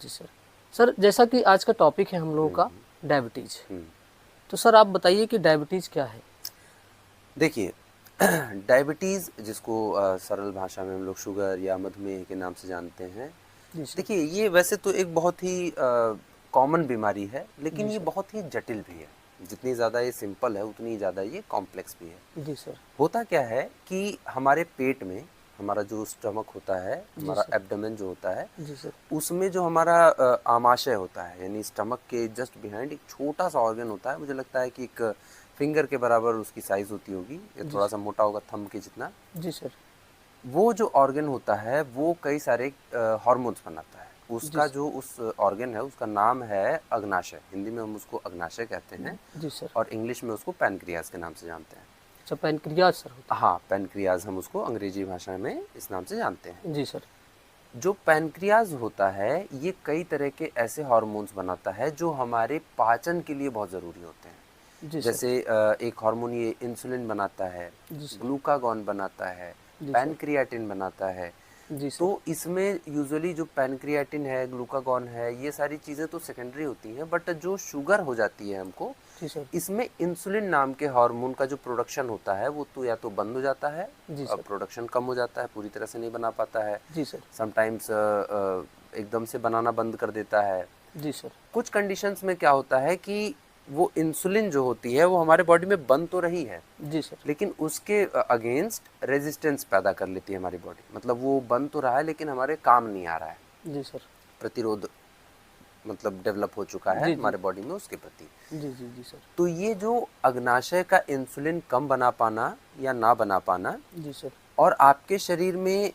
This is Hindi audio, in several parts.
जी सर। सर जैसा कि आज का टॉपिक है हम लोगों का डायबिटीज़, हम्म। तो सर आप बताइए कि डायबिटीज़ क्या है? देखिए डायबिटीज़ जिसको सरल भाषा में हम लोग शुगर या मधुमेह के नाम से जानते हैं। जी सर। देखिए ये वैसे तो एक बहुत ही कॉमन बीमारी है, जी लेकिन ये सर। बहुत ही जटिल भी है। जितनी ज़्यादा ये सिंपल है उतनी ज़्यादा ये कॉम्प्लेक्स भी है। जी सर। होता क्या है कि हमारे पेट में हमारा जो स्टमक होता है, जी हमारा सर। एब्डोमेन जो होता है, जी सर। उसमें जो हमारा आमाशय होता है, यानी स्टमक के जस्ट बिहाइंड एक छोटा सा ऑर्गन होता है। मुझे लगता है कि एक फिंगर के बराबर उसकी साइज़ होती होगी, या जी थोड़ा सा सर। मोटा होगा थंब के जितना। जी सर। वो जो ऑर्गन होता है वो कई सारे हार्मोन्स बनाता है। जी उसका सर। जो उस ऑर्गन है उसका नाम है अग्नाशय। हिंदी में हम उसको अग्नाशय कहते हैं, जी सर। और इंग्लिश में उसको पैनक्रियाज के नाम से जानते हैं। अच्छा, पैनक्रियाज सर होता हाँ, पैनक्रियाज हम उसको अंग्रेजी भाषा में इस नाम से जानते हैं। है? जी सर। जो पैनक्रियाज होता है ये कई तरह के ऐसे हार्मोन्स बनाता है जो हमारे पाचन के लिए बहुत ज़रूरी होते हैं। जी सर। जैसे एक हार्मोन ये इंसुलिन बनाता है, जी सर। ग्लूकागॉन बनाता है, जी सर। पैनक्रियाटिन बनाता है। जी सर। तो इसमें यूजुअली जो पैनक्रियाटिन है, ग्लूकागॉन है, ये सारी चीज़ें तो सेकेंडरी होती हैं, बट जो शुगर हो जाती है हमको, जी सर। इसमें इंसुलिन नाम के हार्मोन का जो प्रोडक्शन होता है वो तो या तो बंद हो जाता है, जी सर। प्रोडक्शन कम हो जाता है, पूरी तरह से नहीं बना पाता है। जी सर। समटाइम्स एकदम से बनाना बंद कर देता है। जी सर। कुछ कंडीशंस में क्या होता है कि वो इंसुलिन जो होती है वो हमारे बॉडी में बन तो रही है, जी सर। लेकिन उसके अगेंस्ट रेजिस्टेंस पैदा कर लेती है हमारी बॉडी। मतलब वो बन तो रहा है लेकिन हमारे काम नहीं आ रहा है। जी सर। प्रतिरोध मतलब डेवलप हो चुका है जी, जी। हमारे बॉडी में उसके प्रति। जी, जी, जी सर। तो ये जो अग्नाशय का इंसुलिन कम बना पाना या ना बना पाना, जी सर। और आपके शरीर में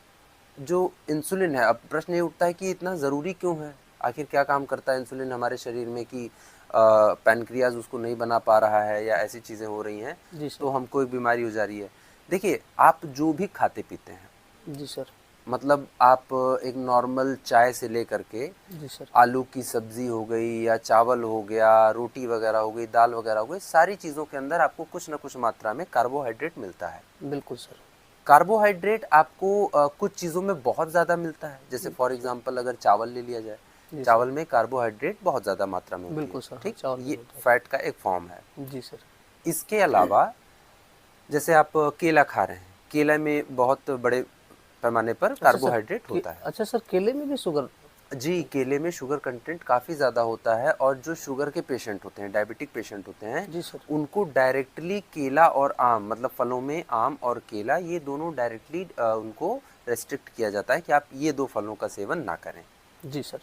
जो इंसुलिन है, अब प्रश्न ये उठता है कि इतना ज़रूरी क्यों है? आखिर क्या काम करता है इंसुलिन हमारे शरीर में कि पैनक्रियाज उसको नहीं बना पा रहा है या ऐसी चीज़ें हो रही हैं जी सर। तो हमको एक बीमारी हो जा रही है। देखिए, आप जो भी खाते पीते हैं, जी सर। मतलब आप एक नॉर्मल चाय से लेकर के जी सर। आलू की सब्ज़ी हो गई या चावल हो गया, रोटी वगैरह हो गई, दाल वगैरह हो गई, सारी चीज़ों के अंदर आपको कुछ ना कुछ मात्रा में कार्बोहाइड्रेट मिलता है। बिल्कुल सर। कार्बोहाइड्रेट आपको कुछ चीज़ों में बहुत ज़्यादा मिलता है। जैसे फॉर जी सर। एग्जांपल अगर चावल ले लिया जाए, जी सर। चावल में कार्बोहाइड्रेट बहुत ज़्यादा मात्रा में होती है। बिल्कुल सर, हाँ, ठीक, चावल में ये होता फैट का एक फॉर्म है। है। जी सर। इसके अलावा जैसे आप केला खा रहे हैं, केला में बहुत बड़े पैमाने पर अच्छा सर, कार्बोहाइड्रेट होता है। अच्छा सर, केले में भी शुगर? जी, केले में शुगर कंटेंट काफ़ी ज़्यादा होता है, और जो शुगर के पेशेंट होते हैं, डायबिटिक पेशेंट होते हैं, जी सर। उनको डायरेक्टली केला और आम, मतलब फलों में आम और केला, ये दोनों डायरेक्टली उनको रेस्ट्रिक्ट किया जाता है कि आप ये 2 फलों का सेवन ना करें। जी सर।